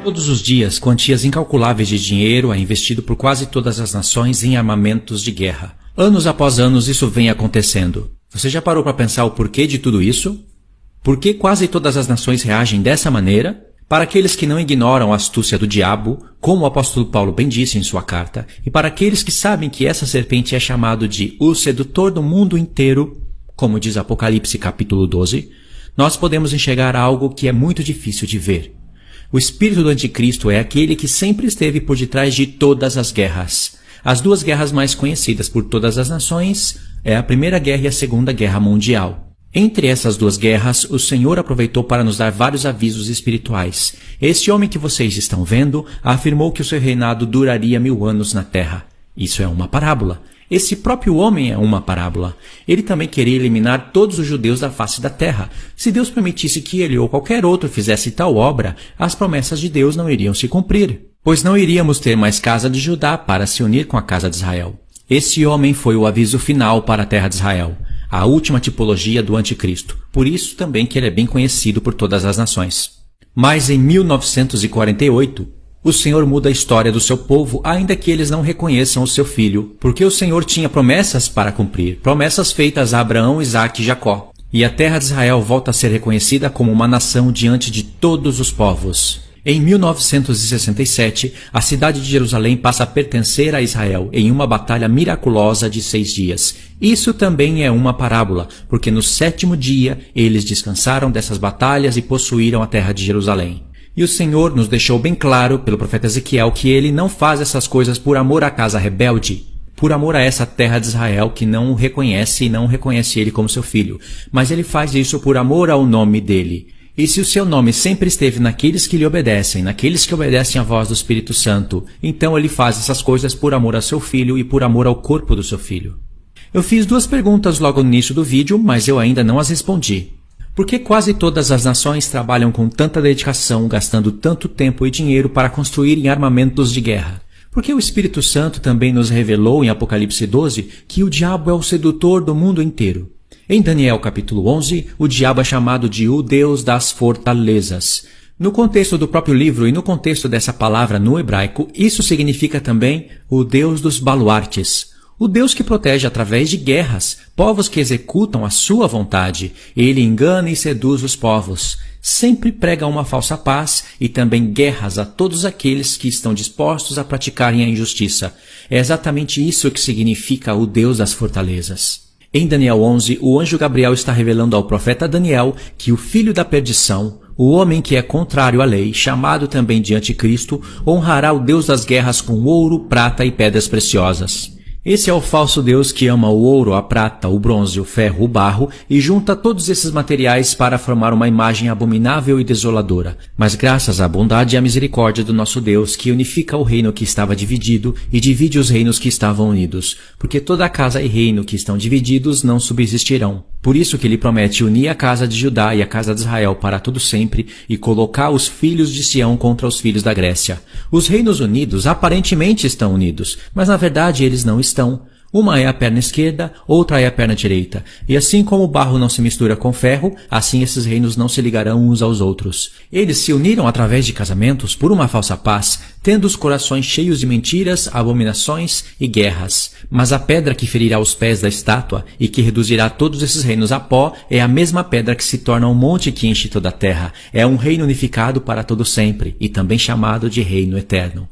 Todos os dias, quantias incalculáveis de dinheiro é investido por quase todas as nações em armamentos de guerra. Anos após anos isso vem acontecendo. Você já parou para pensar o porquê de tudo isso? Por que quase todas as nações reagem dessa maneira? Para aqueles que não ignoram a astúcia do diabo, como o apóstolo Paulo bem disse em sua carta, e para aqueles que sabem que essa serpente é chamado de o sedutor do mundo inteiro, como diz Apocalipse capítulo 12, nós podemos enxergar algo que é muito difícil de ver. O espírito do anticristo é aquele que sempre esteve por detrás de todas as guerras. As duas guerras mais conhecidas por todas as nações é a Primeira Guerra e a Segunda Guerra Mundial. Entre essas duas guerras, o Senhor aproveitou para nos dar vários avisos espirituais. Este homem que vocês estão vendo afirmou que o seu reinado duraria 1000 anos na terra. Isso é uma parábola. Esse próprio homem é uma parábola. Ele também queria eliminar todos os judeus da face da terra. Se Deus permitisse que ele ou qualquer outro fizesse tal obra, as promessas de Deus não iriam se cumprir, pois não iríamos ter mais casa de Judá para se unir com a casa de Israel. Esse homem foi o aviso final para a terra de Israel, a última tipologia do anticristo. Por isso também que ele é bem conhecido por todas as nações. Mas em 1948, o Senhor muda a história do seu povo, ainda que eles não reconheçam o seu filho, porque o Senhor tinha promessas para cumprir, promessas feitas a Abraão, Isaque e Jacó. E a terra de Israel volta a ser reconhecida como uma nação diante de todos os povos. Em 1967, a cidade de Jerusalém passa a pertencer a Israel em uma batalha miraculosa de 6 dias. Isso também é uma parábola, porque no 7º dia eles descansaram dessas batalhas e possuíram a terra de Jerusalém. E o Senhor nos deixou bem claro, pelo profeta Ezequiel, que ele não faz essas coisas por amor à casa rebelde, por amor a essa terra de Israel que não o reconhece e não reconhece ele como seu filho, mas ele faz isso por amor ao nome dele. E se o seu nome sempre esteve naqueles que lhe obedecem, naqueles que obedecem à voz do Espírito Santo, então ele faz essas coisas por amor a seu filho e por amor ao corpo do seu filho. Eu fiz 2 perguntas logo no início do vídeo, mas eu ainda não as respondi. Por que quase todas as nações trabalham com tanta dedicação, gastando tanto tempo e dinheiro para construírem armamentos de guerra? Porque o Espírito Santo também nos revelou em Apocalipse 12 que o diabo é o sedutor do mundo inteiro. Em Daniel capítulo 11, o diabo é chamado de o Deus das fortalezas. No contexto do próprio livro e no contexto dessa palavra no hebraico, isso significa também o Deus dos baluartes. O Deus que protege através de guerras, povos que executam a sua vontade. Ele engana e seduz os povos. Sempre prega uma falsa paz e também guerras a todos aqueles que estão dispostos a praticarem a injustiça. É exatamente isso que significa o Deus das fortalezas. Em Daniel 11, o anjo Gabriel está revelando ao profeta Daniel que o filho da perdição, o homem que é contrário à lei, chamado também de anticristo, honrará o Deus das guerras com ouro, prata e pedras preciosas. Esse é o falso Deus que ama o ouro, a prata, o bronze, o ferro, o barro e junta todos esses materiais para formar uma imagem abominável e desoladora. Mas graças à bondade e à misericórdia do nosso Deus, que unifica o reino que estava dividido e divide os reinos que estavam unidos, porque toda casa e reino que estão divididos não subsistirão. Por isso que ele promete unir a casa de Judá e a casa de Israel para todo sempre e colocar os filhos de Sião contra os filhos da Grécia. Os reinos unidos aparentemente estão unidos, mas na verdade eles não estão. Uma é a perna esquerda, outra é a perna direita. E assim como o barro não se mistura com ferro, assim esses reinos não se ligarão uns aos outros. Eles se uniram através de casamentos por uma falsa paz, tendo os corações cheios de mentiras, abominações e guerras. Mas a pedra que ferirá os pés da estátua e que reduzirá todos esses reinos a pó é a mesma pedra que se torna um monte que enche toda a terra. É um reino unificado para todo sempre e também chamado de reino eterno.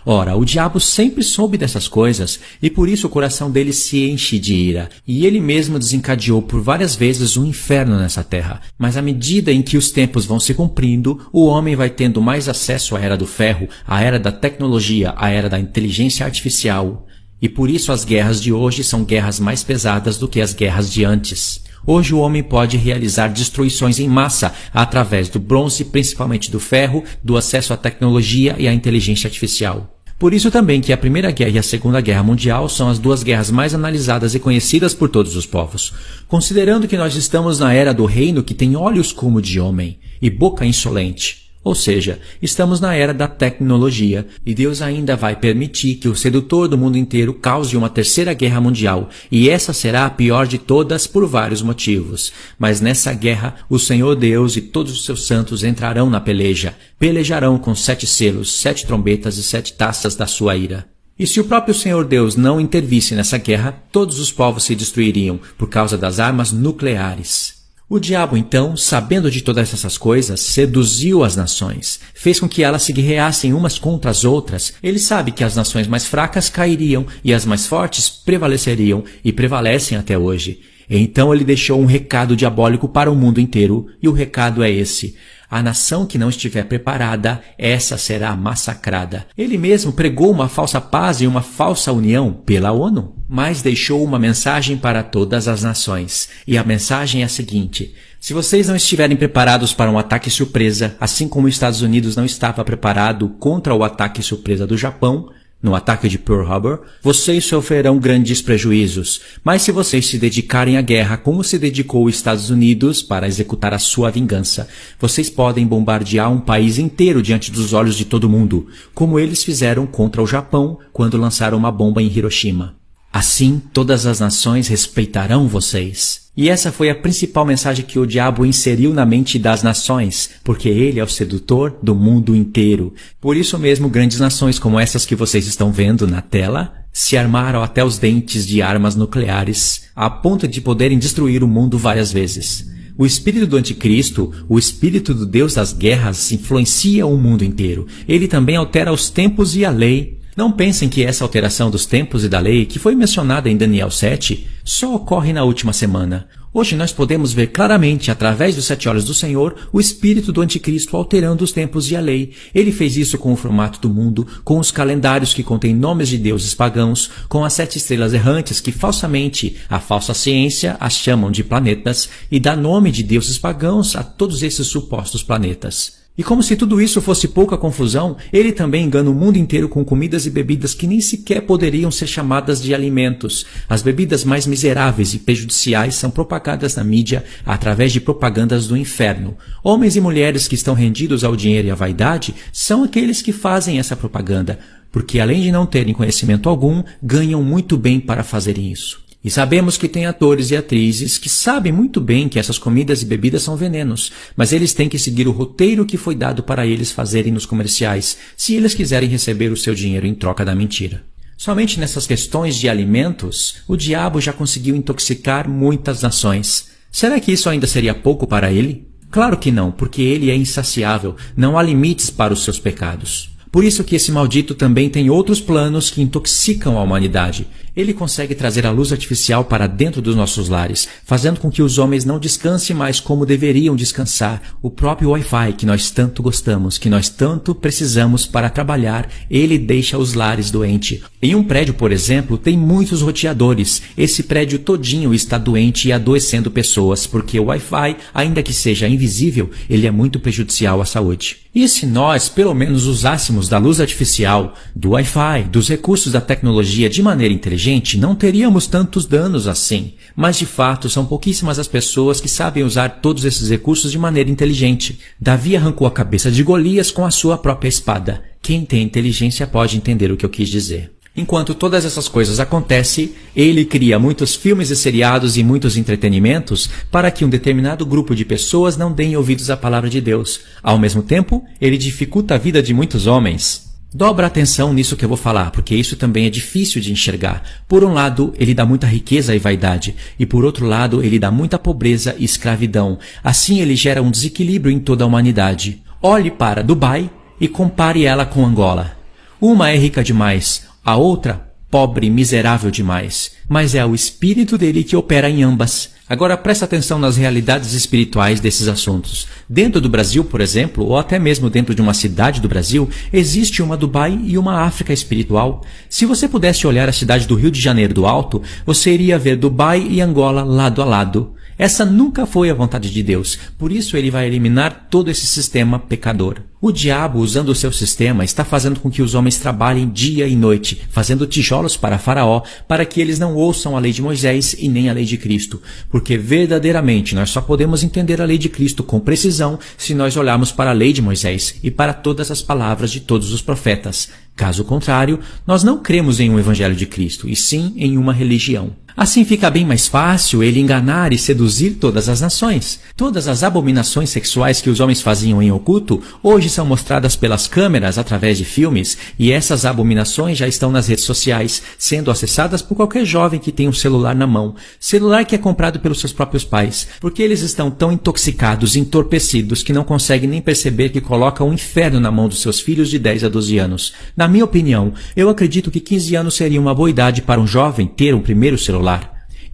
Ora, o diabo sempre soube dessas coisas e por isso o coração dele se enche de ira. E ele mesmo desencadeou por várias vezes um inferno nessa terra. Mas à medida em que os tempos vão se cumprindo, o homem vai tendo mais acesso à era do ferro, à era da tecnologia, à era da inteligência artificial. E por isso as guerras de hoje são guerras mais pesadas do que as guerras de antes. Hoje o homem pode realizar destruições em massa através do bronze, principalmente do ferro, do acesso à tecnologia e à inteligência artificial. Por isso também que a Primeira Guerra e a Segunda Guerra Mundial são as 2 guerras mais analisadas e conhecidas por todos os povos. Considerando que nós estamos na era do reino que tem olhos como de homem e boca insolente. Ou seja, estamos na era da tecnologia e Deus ainda vai permitir que o sedutor do mundo inteiro cause uma terceira guerra mundial, e essa será a pior de todas por vários motivos. Mas nessa guerra, o Senhor Deus e todos os seus santos entrarão na peleja, pelejarão com 7 selos, 7 trombetas e 7 taças da sua ira. E se o próprio Senhor Deus não intervisse nessa guerra, todos os povos se destruiriam por causa das armas nucleares. O diabo, então, sabendo de todas essas coisas, seduziu as nações, fez com que elas se guerreassem umas contra as outras. Ele sabe que as nações mais fracas cairiam e as mais fortes prevaleceriam e prevalecem até hoje. Então ele deixou um recado diabólico para o mundo inteiro, e o recado é esse: a nação que não estiver preparada, essa será massacrada. Ele mesmo pregou uma falsa paz e uma falsa união pela ONU, mas deixou uma mensagem para todas as nações. E a mensagem é a seguinte: se vocês não estiverem preparados para um ataque surpresa, assim como os Estados Unidos não estava preparado contra o ataque surpresa do Japão, no ataque de Pearl Harbor, vocês sofrerão grandes prejuízos. Mas se vocês se dedicarem à guerra como se dedicou os Estados Unidos para executar a sua vingança, vocês podem bombardear um país inteiro diante dos olhos de todo mundo, como eles fizeram contra o Japão quando lançaram uma bomba em Hiroshima. Assim, todas as nações respeitarão vocês. E essa foi a principal mensagem que o diabo inseriu na mente das nações, porque ele é o sedutor do mundo inteiro. Por isso mesmo, grandes nações como essas que vocês estão vendo na tela se armaram até os dentes de armas nucleares, a ponto de poderem destruir o mundo várias vezes. O espírito do anticristo, o espírito do Deus das guerras, influencia o mundo inteiro. Ele também altera os tempos e a lei. Não pensem que essa alteração dos tempos e da lei, que foi mencionada em Daniel 7, só ocorre na última semana. Hoje nós podemos ver claramente, através dos 7 olhos do Senhor, o espírito do anticristo alterando os tempos e a lei. Ele fez isso com o formato do mundo, com os calendários que contêm nomes de deuses pagãos, com as 7 estrelas errantes que falsamente a falsa ciência as chamam de planetas e dá nome de deuses pagãos a todos esses supostos planetas. E como se tudo isso fosse pouca confusão, ele também engana o mundo inteiro com comidas e bebidas que nem sequer poderiam ser chamadas de alimentos. As bebidas mais miseráveis e prejudiciais são propagadas na mídia através de propagandas do inferno. Homens e mulheres que estão rendidos ao dinheiro e à vaidade são aqueles que fazem essa propaganda, porque além de não terem conhecimento algum, ganham muito bem para fazerem isso. E sabemos que tem atores e atrizes que sabem muito bem que essas comidas e bebidas são venenos, mas eles têm que seguir o roteiro que foi dado para eles fazerem nos comerciais, se eles quiserem receber o seu dinheiro em troca da mentira. Somente nessas questões de alimentos, o diabo já conseguiu intoxicar muitas nações. Será que isso ainda seria pouco para ele? Claro que não, porque ele é insaciável, não há limites para os seus pecados. Por isso que esse maldito também tem outros planos que intoxicam a humanidade. Ele consegue trazer a luz artificial para dentro dos nossos lares, fazendo com que os homens não descansem mais como deveriam descansar. O próprio Wi-Fi que nós tanto gostamos, que nós tanto precisamos para trabalhar, ele deixa os lares doentes. Em um prédio, por exemplo, tem muitos roteadores. Esse prédio todinho está doente e adoecendo pessoas, porque o Wi-Fi, ainda que seja invisível, ele é muito prejudicial à saúde. E se nós, pelo menos, usássemos da luz artificial, do Wi-Fi, dos recursos da tecnologia de maneira inteligente, não teríamos tantos danos assim. Mas, de fato, são pouquíssimas as pessoas que sabem usar todos esses recursos de maneira inteligente. Davi arrancou a cabeça de Golias com a sua própria espada. Quem tem inteligência pode entender o que eu quis dizer. Enquanto todas essas coisas acontecem, ele cria muitos filmes e seriados e muitos entretenimentos para que um determinado grupo de pessoas não deem ouvidos à palavra de Deus. Ao mesmo tempo, ele dificulta a vida de muitos homens. Dobra atenção nisso que eu vou falar, porque isso também é difícil de enxergar. Por um lado, ele dá muita riqueza e vaidade, e por outro lado, ele dá muita pobreza e escravidão. Assim, ele gera um desequilíbrio em toda a humanidade. Olhe para Dubai e compare ela com Angola. Uma é rica demais, a outra, pobre e miserável demais. Mas é o espírito dele que opera em ambas. Agora presta atenção nas realidades espirituais desses assuntos. Dentro do Brasil, por exemplo, ou até mesmo dentro de uma cidade do Brasil, existe uma Dubai e uma África espiritual. Se você pudesse olhar a cidade do Rio de Janeiro do alto, você iria ver Dubai e Angola lado a lado. Essa nunca foi a vontade de Deus, por isso ele vai eliminar todo esse sistema pecador. O diabo, usando o seu sistema, está fazendo com que os homens trabalhem dia e noite, fazendo tijolos para Faraó, para que eles não ouçam a lei de Moisés e nem a lei de Cristo. Porque verdadeiramente nós só podemos entender a lei de Cristo com precisão se nós olharmos para a lei de Moisés e para todas as palavras de todos os profetas. Caso contrário, nós não cremos em um evangelho de Cristo, e sim em uma religião. Assim fica bem mais fácil ele enganar e seduzir todas as nações. Todas as abominações sexuais que os homens faziam em oculto, hoje são mostradas pelas câmeras através de filmes, e essas abominações já estão nas redes sociais, sendo acessadas por qualquer jovem que tem um celular na mão. Celular que é comprado pelos seus próprios pais, porque eles estão tão intoxicados e entorpecidos que não conseguem nem perceber que colocam o inferno na mão dos seus filhos de 10 a 12 anos. Na minha opinião, eu acredito que 15 anos seria uma boa idade para um jovem ter um primeiro celular.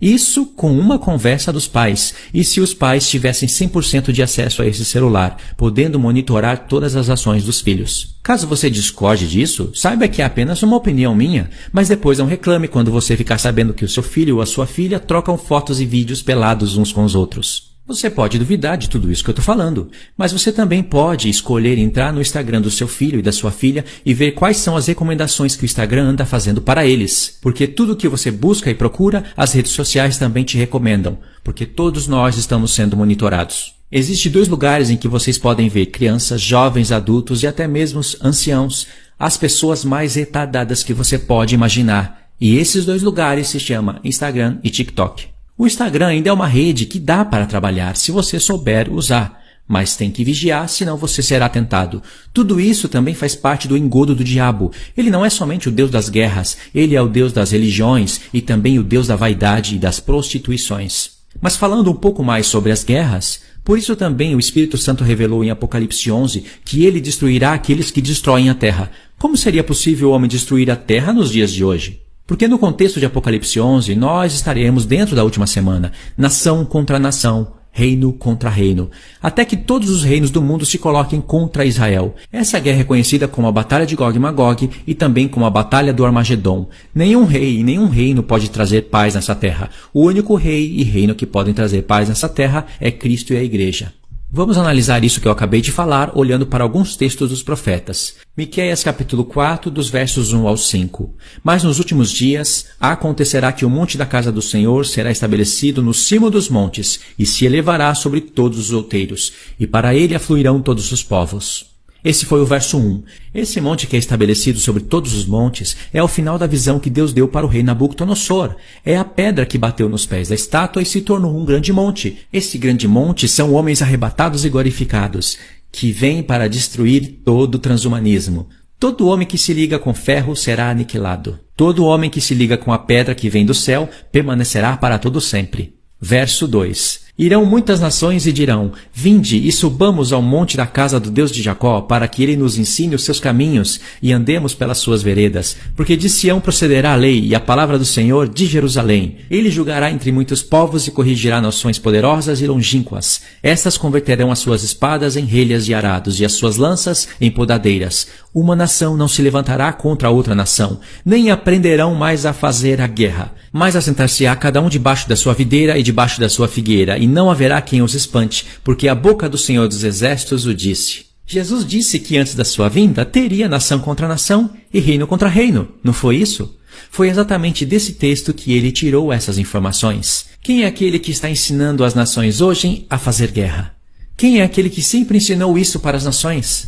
Isso com uma conversa dos pais, e se os pais tivessem 100% de acesso a esse celular, podendo monitorar todas as ações dos filhos. Caso você discorde disso, saiba que é apenas uma opinião minha, mas depois não reclame quando você ficar sabendo que o seu filho ou a sua filha trocam fotos e vídeos pelados uns com os outros. Você pode duvidar de tudo isso que eu estou falando, mas você também pode escolher entrar no Instagram do seu filho e da sua filha e ver quais são as recomendações que o Instagram anda fazendo para eles. Porque tudo que você busca e procura, as redes sociais também te recomendam, porque todos nós estamos sendo monitorados. Existem 2 lugares em que vocês podem ver crianças, jovens, adultos e até mesmo anciãos, as pessoas mais retardadas que você pode imaginar. E esses 2 lugares se chamam Instagram e TikTok. O Instagram ainda é uma rede que dá para trabalhar se você souber usar, mas tem que vigiar, senão você será tentado. Tudo isso também faz parte do engodo do diabo. Ele não é somente o Deus das guerras, ele é o Deus das religiões e também o Deus da vaidade e das prostituições. Mas falando um pouco mais sobre as guerras, por isso também o Espírito Santo revelou em Apocalipse 11 que ele destruirá aqueles que destroem a terra. Como seria possível o homem destruir a terra nos dias de hoje? Porque no contexto de Apocalipse 11, nós estaremos dentro da última semana, nação contra nação, reino contra reino, até que todos os reinos do mundo se coloquem contra Israel. Essa guerra é conhecida como a Batalha de Gog e Magog e também como a Batalha do Armagedon. Nenhum rei e nenhum reino pode trazer paz nessa terra. O único rei e reino que podem trazer paz nessa terra é Cristo e a Igreja. Vamos analisar isso que eu acabei de falar olhando para alguns textos dos profetas. Miqueias capítulo 4, dos versos 1 ao 5. Mas nos últimos dias acontecerá que o monte da casa do Senhor será estabelecido no cimo dos montes e se elevará sobre todos os outeiros, e para ele afluirão todos os povos. Esse foi o verso 1. Esse monte que é estabelecido sobre todos os montes é o final da visão que Deus deu para o rei Nabucodonosor. É a pedra que bateu nos pés da estátua e se tornou um grande monte. Esse grande monte são homens arrebatados e glorificados, que vêm para destruir todo o transhumanismo. Todo homem que se liga com ferro será aniquilado. Todo homem que se liga com a pedra que vem do céu permanecerá para todo sempre. Verso 2. Irão muitas nações e dirão, vinde e subamos ao monte da casa do Deus de Jacó, para que ele nos ensine os seus caminhos e andemos pelas suas veredas. Porque de Sião procederá a lei e a palavra do Senhor de Jerusalém. Ele julgará entre muitos povos e corrigirá nações poderosas e longínquas. Estas converterão as suas espadas em relhas e arados e as suas lanças em podadeiras. Uma nação não se levantará contra outra nação, nem aprenderão mais a fazer a guerra. Mas assentar-se-á cada um debaixo da sua videira e debaixo da sua figueira, e não haverá quem os espante, porque a boca do Senhor dos Exércitos o disse. Jesus disse que antes da sua vinda teria nação contra nação e reino contra reino, não foi isso? Foi exatamente desse texto que ele tirou essas informações. Quem é aquele que está ensinando as nações hoje a fazer guerra? Quem é aquele que sempre ensinou isso para as nações?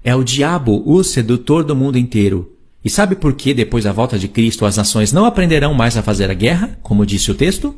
É o diabo, o sedutor do mundo inteiro. E sabe por que depois da volta de Cristo as nações não aprenderão mais a fazer a guerra, como disse o texto?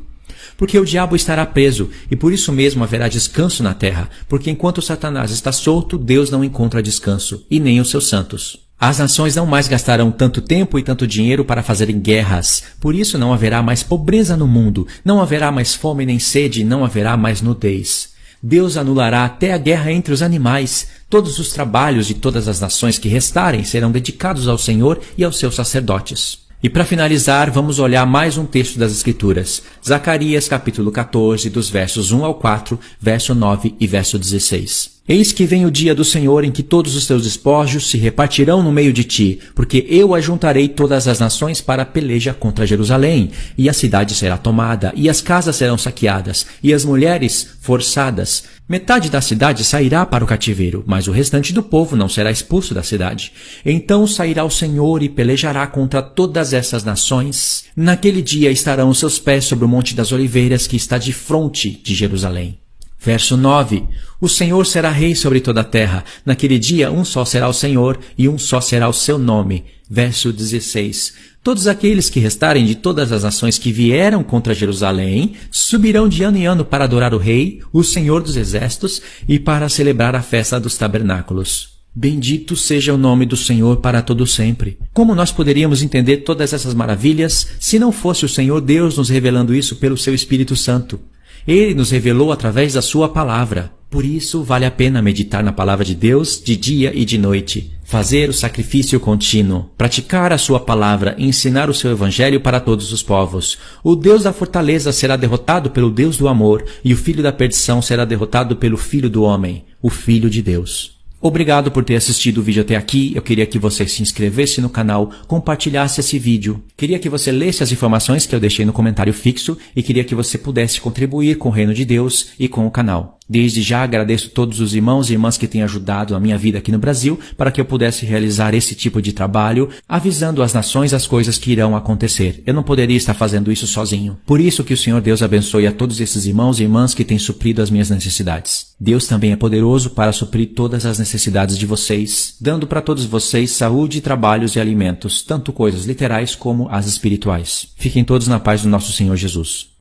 Porque o diabo estará preso, e por isso mesmo haverá descanso na terra, porque enquanto Satanás está solto, Deus não encontra descanso, e nem os seus santos. As nações não mais gastarão tanto tempo e tanto dinheiro para fazerem guerras, por isso não haverá mais pobreza no mundo, não haverá mais fome nem sede, não haverá mais nudez. Deus anulará até a guerra entre os animais. Todos os trabalhos de todas as nações que restarem serão dedicados ao Senhor e aos seus sacerdotes. E para finalizar, vamos olhar mais um texto das Escrituras. Zacarias capítulo 14, dos versos 1 ao 4, verso 9 e verso 16. Eis que vem o dia do Senhor em que todos os teus despojos se repartirão no meio de ti, porque eu ajuntarei todas as nações para a peleja contra Jerusalém, e a cidade será tomada, e as casas serão saqueadas, e as mulheres forçadas. Metade da cidade sairá para o cativeiro, mas o restante do povo não será expulso da cidade. Então sairá o Senhor e pelejará contra todas essas nações. Naquele dia estarão os seus pés sobre o Monte das Oliveiras, que está de fronte de Jerusalém. Verso 9. O Senhor será rei sobre toda a terra. Naquele dia um só será o Senhor, e um só será o seu nome. Verso 16. Todos aqueles que restarem de todas as nações que vieram contra Jerusalém subirão de ano em ano para adorar o Rei, o Senhor dos Exércitos, e para celebrar a festa dos tabernáculos. Bendito seja o nome do Senhor para todo sempre. Como nós poderíamos entender todas essas maravilhas se não fosse o Senhor Deus nos revelando isso pelo seu Espírito Santo? Ele nos revelou através da sua palavra. Por isso, vale a pena meditar na palavra de Deus de dia e de noite, fazer o sacrifício contínuo, praticar a sua palavra e ensinar o seu evangelho para todos os povos. O Deus da fortaleza será derrotado pelo Deus do amor, e o filho da perdição será derrotado pelo Filho do homem, o Filho de Deus. Obrigado por ter assistido o vídeo até aqui. Eu queria que você se inscrevesse no canal, compartilhasse esse vídeo. Queria que você lesse as informações que eu deixei no comentário fixo e queria que você pudesse contribuir com o Reino de Deus e com o canal. Desde já agradeço todos os irmãos e irmãs que têm ajudado a minha vida aqui no Brasil para que eu pudesse realizar esse tipo de trabalho, avisando as nações as coisas que irão acontecer. Eu não poderia estar fazendo isso sozinho. Por isso que o Senhor Deus abençoe a todos esses irmãos e irmãs que têm suprido as minhas necessidades. Deus também é poderoso para suprir todas as necessidades de vocês, dando para todos vocês saúde, trabalhos e alimentos, tanto coisas literais como as espirituais. Fiquem todos na paz do nosso Senhor Jesus.